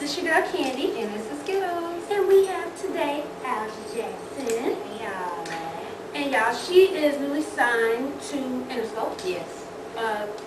is your girl Candy. And this is Skittles. And we have today Alja Jackson. Hey, y'all. And y'all, she is newly signed to Interscope. Yes.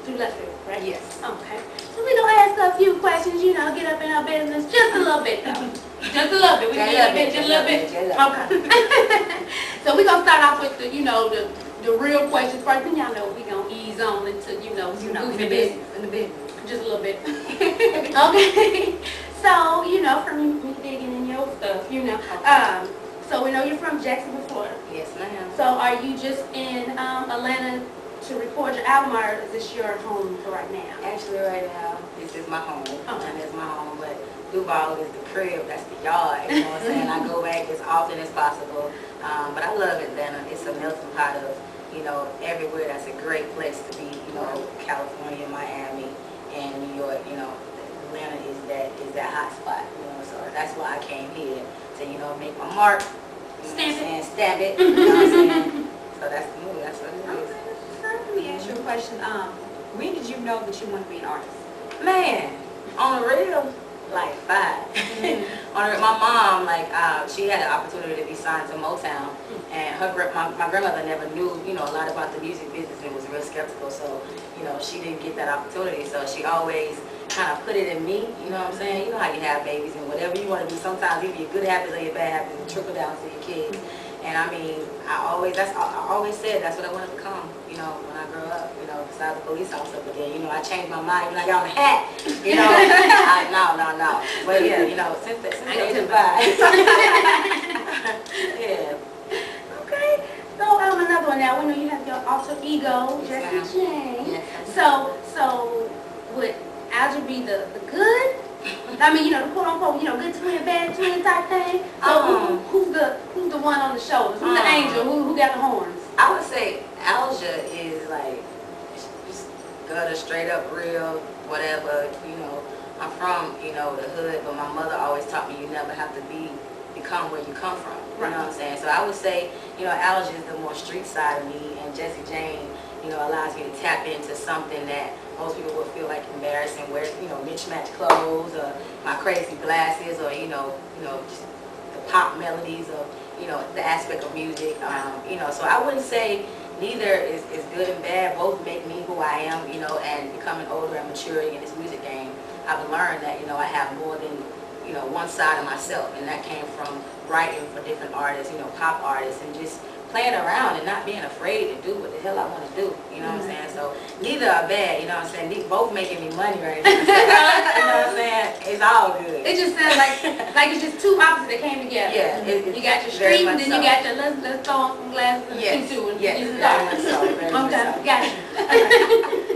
Through Leffield, right? Yes. Okay. So we're going to ask her a few questions, you know, get up in her business just a little bit, though. Just a little bit. We can get a bit, just a little bit. Okay. So we're going to start off with the, you know, the real questions first. And y'all know we're going to ease on into, you know, in the business. Just a little bit. Okay. So, you know, from me digging in your stuff, you know. Okay. So we know you're from Jacksonville, Florida. Yes, ma'am. So are you just in Atlanta to record your album, or is this your home for right now? Actually, right now, this is my home. Okay. And it's my home, but Duval is the crib. That's the yard. You know what I'm saying? I go back as often as possible. But I love Atlanta. It's a melting pot of, you know, everywhere. That's a great place to be. You know, California, Miami, and New York. You know, Atlanta is that hot spot. You know, so that's why I came here to, you know, make my mark. Stamp it. You know what I'm saying? So that's the movie. That's what it is. Let me ask you a question. When did you know that you want to be an artist? Man, on the real, like 5. My mom, like, she had an opportunity to be signed to Motown, and my grandmother never knew, you know, a lot about the music business and was real skeptical. So, you know, she didn't get that opportunity. So she always kind of put it in me. You know what I'm saying? You know how you have babies and whatever you want to do. Sometimes either your good habits or your bad habits will trickle down to your kids. And I mean, I always said that's what I want to become, you know, when I grow up, you know, besides a police officer. But then, you know, I changed my mind when I got on the hat, you know. No. But yeah, you know, since the age of 5. Yeah. Okay. So another one now. We know you have your alter ego, Jessie Jane. Yes. So would Alja be the good? I mean, you know, the quote unquote, you know, good twin, bad twin type thing. So who's the one on the shoulders? Who's the angel? Who got the horns? I would say Alja is like just gutter, straight up, real, whatever. You know, I'm from, you know, the hood, but my mother always taught me you never have to become where you come from. You know what I'm saying? So I would say, you know, Alja is the more street side of me, and Jessie Jane, you know, allows me to tap into something that most people would feel like embarrassing, wear, you know, mismatched clothes, or my crazy glasses, or, you know, just the pop melodies of, you know, the aspect of music. You know, so I wouldn't say neither is good and bad. Both make me who I am, you know, and becoming older and maturing in this music game, I've learned that, you know, I have more than, you know, one side of myself, and that came from writing for different artists, you know, pop artists, and just playing around and not being afraid to do what the hell I want to do, you know what I'm saying? So neither are bad, you know what I'm saying? They both making me money right now. So, you know what I'm saying? It's all good. It just sounds like it's just two opposites that came together. Yeah. You got your street, and then you got your let's throw on some glasses and into and yes, very much so. Very much so. Got you.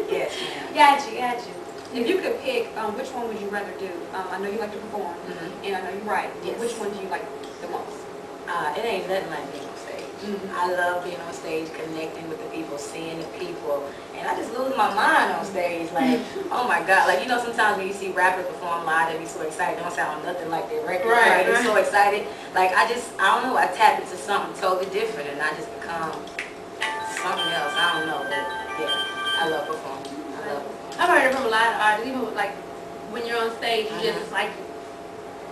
Yes, ma'am. Got you. If you could pick, which one would you rather do? I know you like to perform, and I know you write. Yes. Which one do you like the most? It ain't nothing like being on stage. I love being on stage, connecting with the people, seeing the people, and I just lose my mind on stage. Like, oh my God, like, you know, sometimes when you see rappers perform live, they be so excited, don't sound nothing like their record. Right. They're so excited. Like, I don't know, I tap into something totally different, and I just become something else. I don't know, but yeah, I love performing. I've heard it from a lot of artists, even with, like, when you're on stage, you just like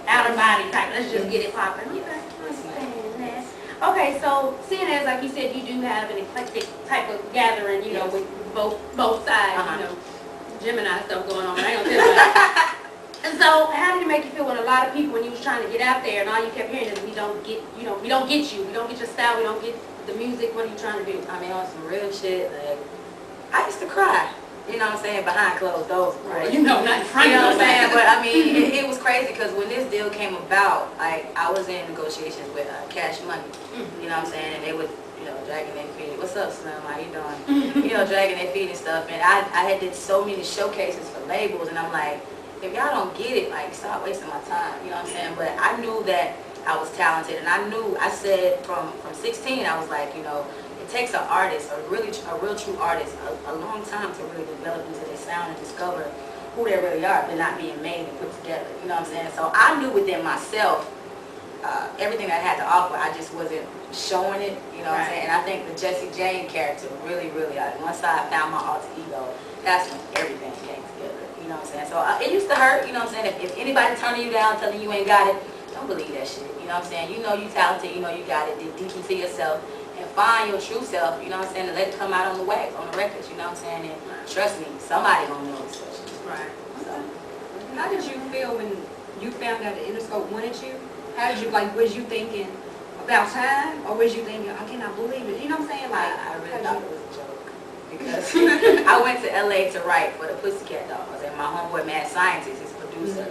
out of body type. Let's just get it popping. Okay, I understand that. Okay, so seeing as, like you said, you do have an eclectic type of gathering, you know, with both sides, you know, Gemini stuff going on. I ain't gonna tell you about it. And so, how did it make you feel when a lot of people, when you was trying to get out there, and all you kept hearing is, we don't get you, we don't get your style, we don't get the music. What are you trying to do? I mean, on some real shit, like, I used to cry. You know what I'm saying? Behind closed doors. Right. You know, not in front of you know of what I'm saying? But I mean, it was crazy because when this deal came about, like, I was in negotiations with Cash Money. You know what I'm saying? And they would, you know, dragging their feet. What's up, Slim? How you doing? You know, dragging their feet and stuff. And I had did so many showcases for labels, and I'm like, if y'all don't get it, like, stop wasting my time. You know what I'm saying? But I knew that I was talented, and I said from 16, I was like, you know, it takes an artist, a real true artist, a long time to really develop into their sound and discover who they really are. They're not being made and put together. You know what I'm saying? So I knew within myself everything I had to offer. I just wasn't showing it. You know what I'm saying? And I think the Jessie Jane character really, once I found my alter ego, that's when everything came together. You know what I'm saying? So it used to hurt, you know what I'm saying? If anybody turning you down, telling you ain't got it, don't believe that shit, you know what I'm saying? You know you talented, you know you got it, dig deep into yourself and find your true self, you know what I'm saying? And let it come out on the wax, on the records, you know what I'm saying? And trust me, somebody gonna notice that shit. Right. So, How did you feel when you found out the Interscope wanted you? How did you, like, was you thinking about time, or was you thinking, I cannot believe it? You know what I'm saying? Like, I really thought it was a joke. Because I went to LA to write for the Pussycat Dolls, and my homeboy Mad Scientist, his producer,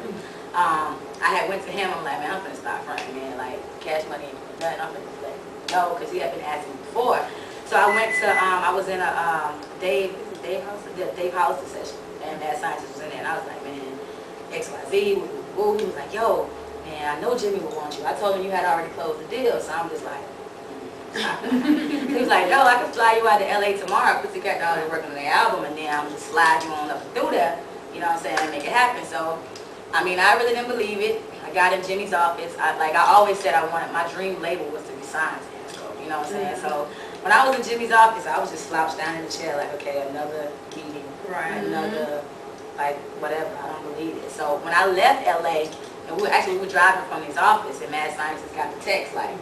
I had went to him, I'm like, man, I'm finna stop fronting, man, like, Cash Money ain't doing nothing, I'm finna like, no, because he had been asking me before. So I went to, I was in a Dave House session, and Mad Scientist was in there, and I was like, man, XYZ, he was like, yo, man, I know Jimmy would want you. I told him you had already closed the deal, so I'm just like, he was like, no, I can fly you out to LA tomorrow, Pussycat Dolls are working on their album, and then I'm gonna slide you on up through there, you know what I'm saying, and make it happen. So, I mean, I really didn't believe it. I got in Jimmy's office. I always said my dream label was to be signed to Interscope, you know what I'm saying? So, when I was in Jimmy's office, I was just slouched down in the chair like, okay, another meeting, another, like, whatever, I don't believe it. So, when I left LA, and we were driving from his office, and Mad Scientist got the text like,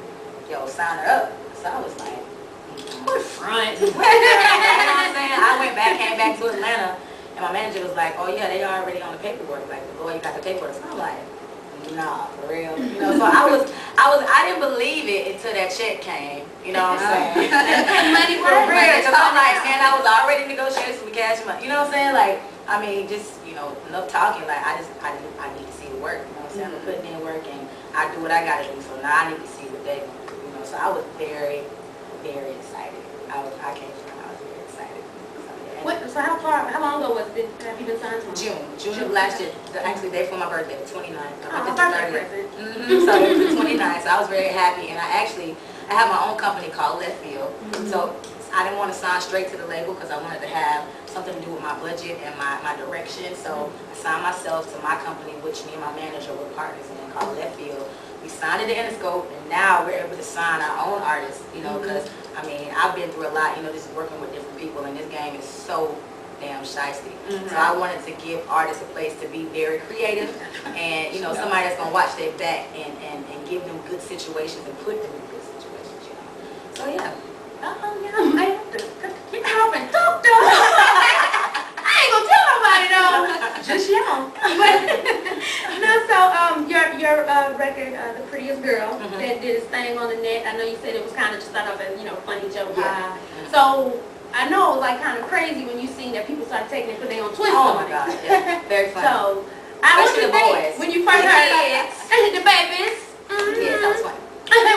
yo, sign her up. So I was like, What front? you know what I'm saying? I came back to Atlanta, and my manager was like, oh yeah, they already on the paperwork. Like, the lawyer got the paperwork. So I'm like, nah, for real. You know, so I didn't believe it until that check came. You know what I'm saying? Money For real. Because I'm like, man, I was already negotiating some Cash Money. You know what I'm saying? Like, I mean, just, you know, enough talking. Like, I need to see the work. You know what I'm saying? I'm putting in work, and I do what I got to do. So now I need to see what they gonna do. You know, so I was very, very excited. I came from, I was very excited. So how long ago have you been signed to? June of last year. Actually, day for my birthday, the 29th. Oh, birthday present. So it was the 29th. So I was very happy, and I have my own company called Left Field. So I didn't want to sign straight to the label because I wanted to have something to do with my budget and my direction. So I signed myself to my company, which me and my manager were partners in, called Left Field. We signed it to Interscope, and now we're able to sign our own artists, you know, because, I mean, I've been through a lot, you know, just working with different people, and this game is so damn shiesty. So I wanted to give artists a place to be very creative, and, you know, somebody that's going to watch their back and give them good situations and put them in good situations, you know. So, yeah. Yeah, I might have to get off and talk to her. I ain't gonna tell nobody though. Just y'all. But no, so your record, The Prettiest Girl, that did its thing on the net. I know you said it was kind of just started off as, you know, funny joke. Yeah. So I know it was like kind of crazy when you seen that people started taking it, put their own twist Oh on my it. God, yeah. Very funny. So I want Especially to the think boys. when you first heard the babies. Yeah, that was funny.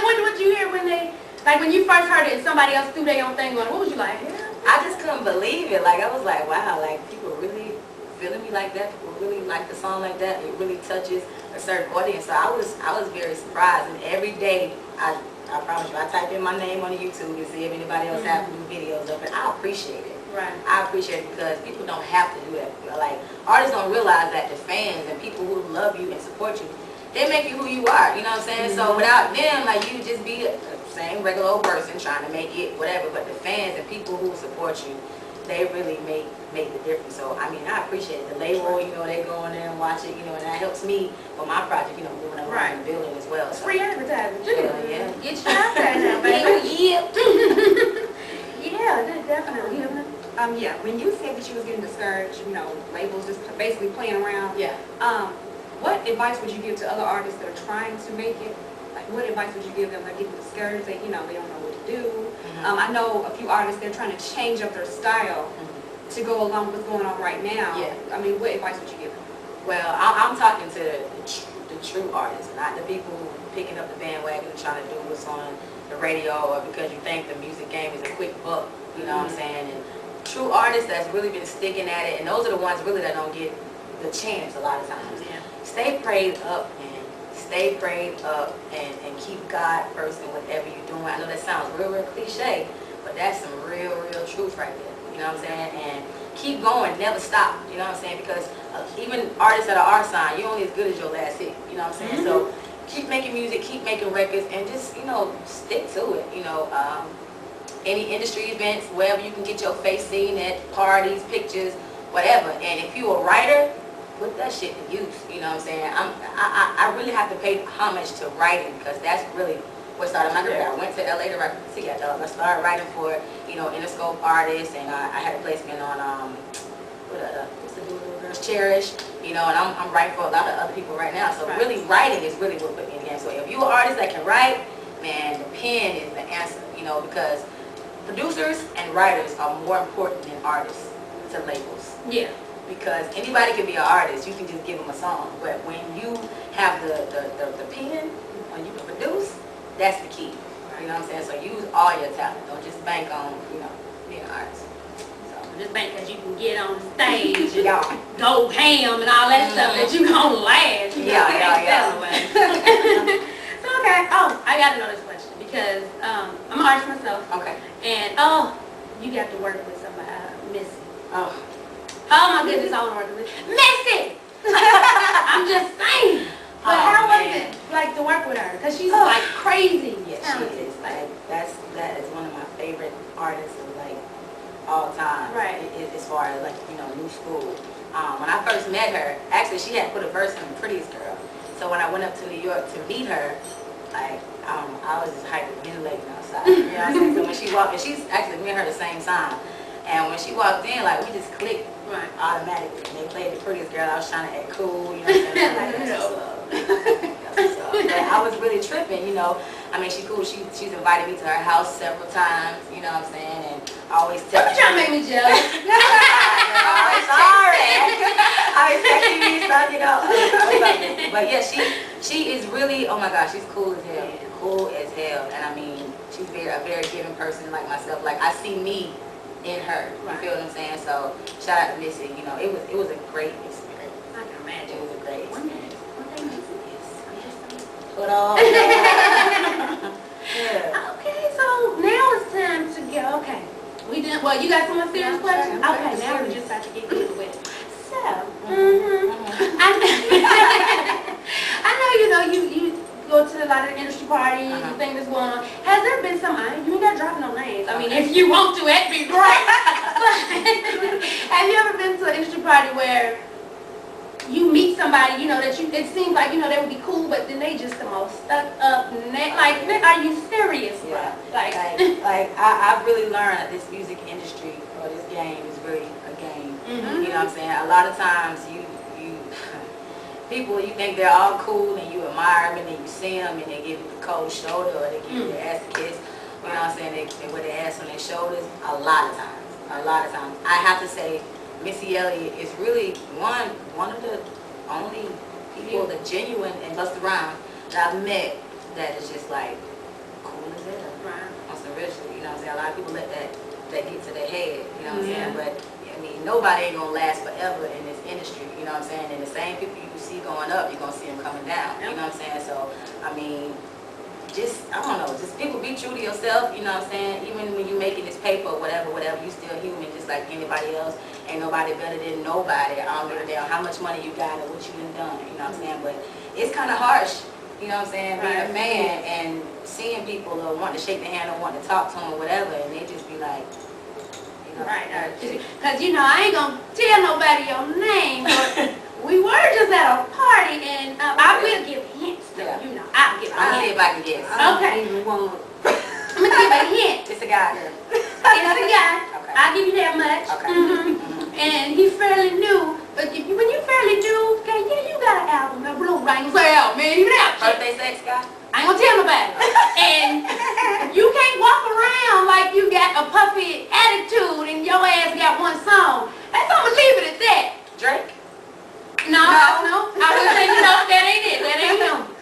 What did you hear when they? Like when you first heard it and somebody else threw their own thing on it, what was you like? Yeah. I just couldn't believe it. Like, I was like, wow, like, people really feeling me like that. People really like the song like that. It really touches a certain audience. So I was very surprised. And every day, I promise you, I type in my name on YouTube and see if anybody else have new videos of it. I appreciate it. Right. I appreciate it because people don't have to do that. Like, artists don't realize that the fans and people who love you and support you, they make you who you are. You know what I'm saying? So without them, like, you just be a same regular old person trying to make it whatever, but the fans and people who support you, they really make the difference. So I mean, I appreciate it. The label, you know, they go in there and watch it, you know, and that helps me for my project, you know, moving around the building as well. So Free advertising. yeah. Get you out there now, baby. Yeah, definitely. Yeah, when you said that you was getting discouraged, you know, labels just basically playing around. Yeah. What advice would you give to other artists that are trying to make it? Like, what advice would you give them? They're getting discouraged. They, you know, they don't know what to do. I know a few artists. They're trying to change up their style to go along with what's going on right now. Yeah. I mean, what advice would you give them? Well, I'm talking to the true artists, not the people who are picking up the bandwagon and trying to do what's on the radio or because you think the music game is a quick buck. You know what I'm saying? And true artists that's really been sticking at it, and those are the ones really that don't get the chance a lot of times. Yeah. Stay prayed up, man. Stay prayed up and keep God first in whatever you're doing. I know that sounds real cliche, but that's some real truth right there. You know what I'm saying? And keep going, never stop. You know what I'm saying? Because even artists that are our sign, you're only as good as your last hit. You know what I'm saying? So keep making music, keep making records, and just, you know, stick to it. You know, any industry events, wherever you can get your face seen at, parties, pictures, whatever. And if you're a writer, put that shit to use. You know what I'm saying? I really have to pay homage to writing because that's really what started my career. I went to LA to write for the I started writing for, you know, Interscope artists, and I had a placement on what's the little girls, Cherish, you know, and I'm writing for a lot of other people right now. So really writing is really what put me in the game. So if you're an artist that can write, man, the pen is the answer, you know, because producers and writers are more important than artists to labels. Yeah. Because anybody can be an artist, you can just give them a song. But when you have the pen, when you can produce, that's the key. You know what I'm saying? So use all your talent. Don't just bank on, you know, being an artist. Just think that you can get on stage and go ham and all that stuff that you gonna last. Yeah. So okay, I gotta know this question because I'm an artist myself. Okay. And you got to work with somebody, Missy. Oh my goodness, I want to work with Missy. I'm just saying. But how was it like to work with her? Because she's like crazy. Yeah, she is. Like that is one of my favorite artists of like all time. Right. As far as like, you know, new school. When I first met her, actually she had put a verse in The Prettiest Girl. So when I went up to New York to meet her, like I was just hyperventilating outside. You know what I'm saying? So when she walked in, she's actually me and her the same time. And when she walked in, like we just clicked automatically. And they played The Prettiest Girl. I was trying to act cool, you know what I'm saying? Like, that's what's up. That's what's up. But I was really tripping, you know. I mean, she's cool. She's invited me to her house several times, you know what I'm saying? And I always tell Don't you trying to make me jealous? I'm sorry. I was texting me stuff, you know. But yeah, she is really, oh my gosh, she's cool as hell. Cool as hell. And I mean, she's a very giving person like myself. Like I see me in her. You feel what I'm saying? So shout out to Missy. You know, it was a great experience. I can imagine. It was a great experience. One day Missy is. I'm just saying. Put on. Yeah. Okay, so now it's time to go. Okay. We did. Well, you got some more serious questions? Sure. Okay, now we're just about to get into it. So, I know you go to a lot of industry parties and things that's going on. Has there been some? You ain't got to drop no names. I mean, if you want to, that'd be great. But have you ever been to an industry party where you meet somebody, you know, that it seems like, you know, they would be cool, but then they just the most stuck up, like, are you serious, bro? Yeah. Like I've really learned that this music industry or this game is really a game. You know what I'm saying? A lot of times people, you think they're all cool and you admire them and then you see them and they give you the cold shoulder or they give you the ass kiss. You know what I'm saying? They wear their ass on their shoulders. A lot of times. I have to say, Missy Elliott is really one of the only people, the genuine and Busta Rhymes that I've met that is just like cool as hell. Right. On some real shit, you know what I'm saying? A lot of people let that get to their head, you know what I'm saying? But I mean, nobody ain't gonna last forever in this industry, you know what I'm saying? And the same people you see going up, you're gonna see them coming down, you know what I'm saying? So, I mean, just, I don't know, just people be true to yourself, you know what I'm saying? Even when you making this paper, whatever, you still human just like anybody else. Ain't nobody better than nobody. I don't give a damn how much money you got or what you done, you know what I'm saying? But it's kind of harsh, you know what I'm saying, being a fan and seeing people or wanting to shake their hand or wanting to talk to them or whatever, and they just be like, you know. Right, because, you know, I ain't going to tell nobody your name, but we were just at a party, and I will give hints, though, you know. I'll give a hint. I'll see if I can guess. Okay. I'm going to give a hint. It's a guy, girl. It's a guy. Okay. I'll give you that much. Okay. And he's fairly new, but when you're fairly new, okay, yeah, you got an album. Now, bro, I ain't gonna say out, man, even out. Birthday sex guy? I ain't gonna tell nobody. And you can't walk around like you got a puffy attitude and your ass got one song. I'm gonna leave it at that. Drake? No. I would say, you know, that ain't it. That ain't him.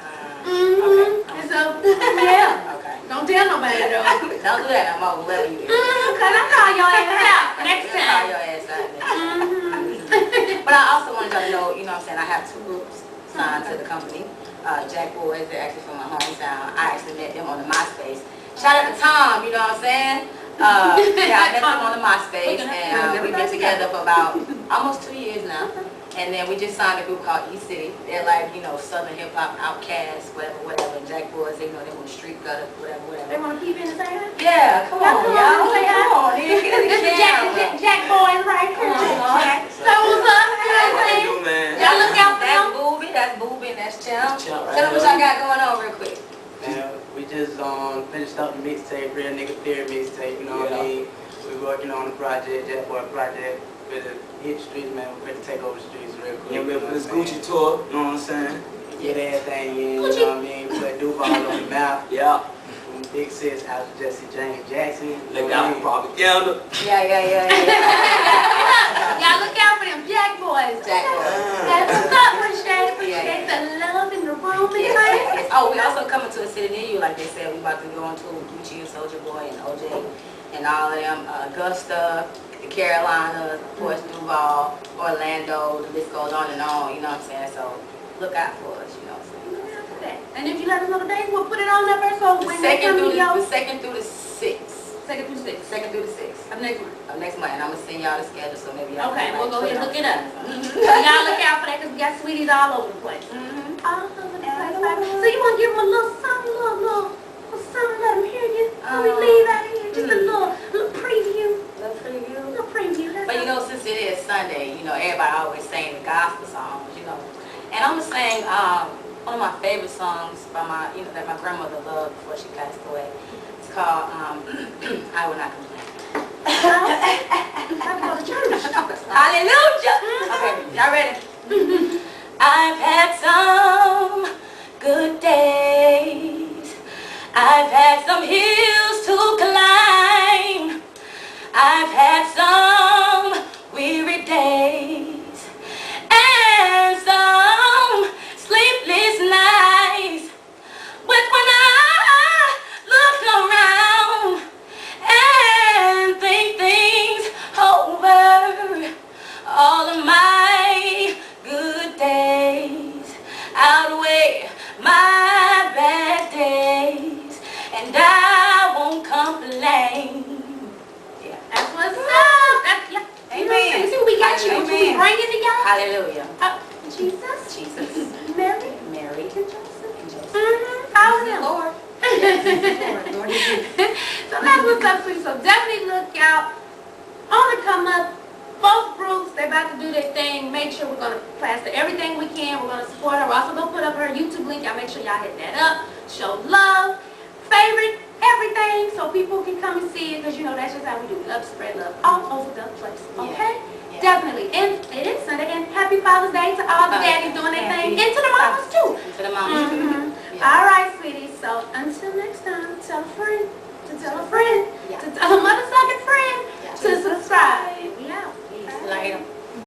Okay. And so, yeah. Okay. Don't tell nobody, though. Don't do that no more. Whoever you is. Because I'm calling your ass out next Call time. your ass out But I also wanted y'all to know, you know what I'm saying, I have 2 groups signed to the company. Jack Boys, they're actually from my hometown. I actually met them on the MySpace. Shout out to Tom, you know what I'm saying? Yeah, I met them on the MySpace, and we've been together for about almost 2 years now. And then we just signed a group called E-City. They're like, you know, Southern hip hop outcasts, whatever. Jack boys, they know they want street gutter, whatever. They want to peep in and say hi? Yeah, come on, y'all. Come on, This is Jack boys right here. Jack. So what's up? You know what I'm saying? Man. Y'all look out for them. That's Booby, and that's Chum. Chum, right Tell them what y'all got going on real quick. Man, we just finished up the mixtape, Real Nigga Theory mixtape, you know what I mean? We working on the project, Jack Boy project. We're to hit the streets, man. We're to take over the streets real quick. Yeah, we're for this Gucci tour, you know what I'm saying? Get everything in, you know what I mean? Put Duval on the map. Yeah. From Big Sis out to Jesse James Jackson. Look out for propaganda. Yeah. Y'all look out for them Jack boys. Jack boys. That's what's up, appreciate the love in the room and things. Oh, we also coming to a city near you, like they said. We about to go on tour with Gucci and Soulja Boy and OJ and all of them. Augusta, the Carolinas, of course, Duval, Orlando. The list goes on and on. You know what I'm saying? So look out for us. You know what I'm saying? Look out for that. And if you let us know the dates, we'll put it on there first. So The when they come to y'all. second through the sixth. Second through sixth. Second through the sixth. Of next month. Of next month, and I'm gonna send y'all the schedule, so maybe y'all. Okay, can, we'll go put ahead and on look it up. the- So y'all look out for that because we got sweeties all over the place. All over the place. So you want to give them a little something, little something, let them hear you when we leave out of here. Just a little preview. Little preview. Little preview. That's But you all. know, since it is Sunday, you know, everybody always saying the gospel songs, you know. And I'm gonna sing one of my favorite songs by that my grandmother loved before she passed away. It's called I Will Not Complain. I go to church. Hallelujah! Okay, y'all ready? I've had some good days. I've had some hills to climb. I've had some weary days and some sleepless nights. But when I look around and think things over, all of my good days outweigh my bad days, and I won't complain. Yeah. That's what's up. That's, yeah. Amen. See what we got you. What we Amen. bringing to y'all? Hallelujah. Jesus. Jesus, Mary. Mary, And Joseph. and Joseph. All of them. Lord. Lord, So that's what's up, sweetie. So definitely look out. On the come up, both groups, they're about to do their thing. Make sure we're going to plaster everything we can. We're going to support her. We're also going to put up her YouTube link. Y'all make sure y'all hit that up. Show love, favorite, everything, so people can come and see it, because you know that's just how we do. We love to spread love all over the place. Okay? Yeah. Definitely. And it is Sunday. And happy Father's Day to all the daddies doing their thing. And to the mamas too. To the mama. Mhm. Yeah. All right, sweetie. So until next time, tell a friend to tell a friend Yeah. to tell a mother.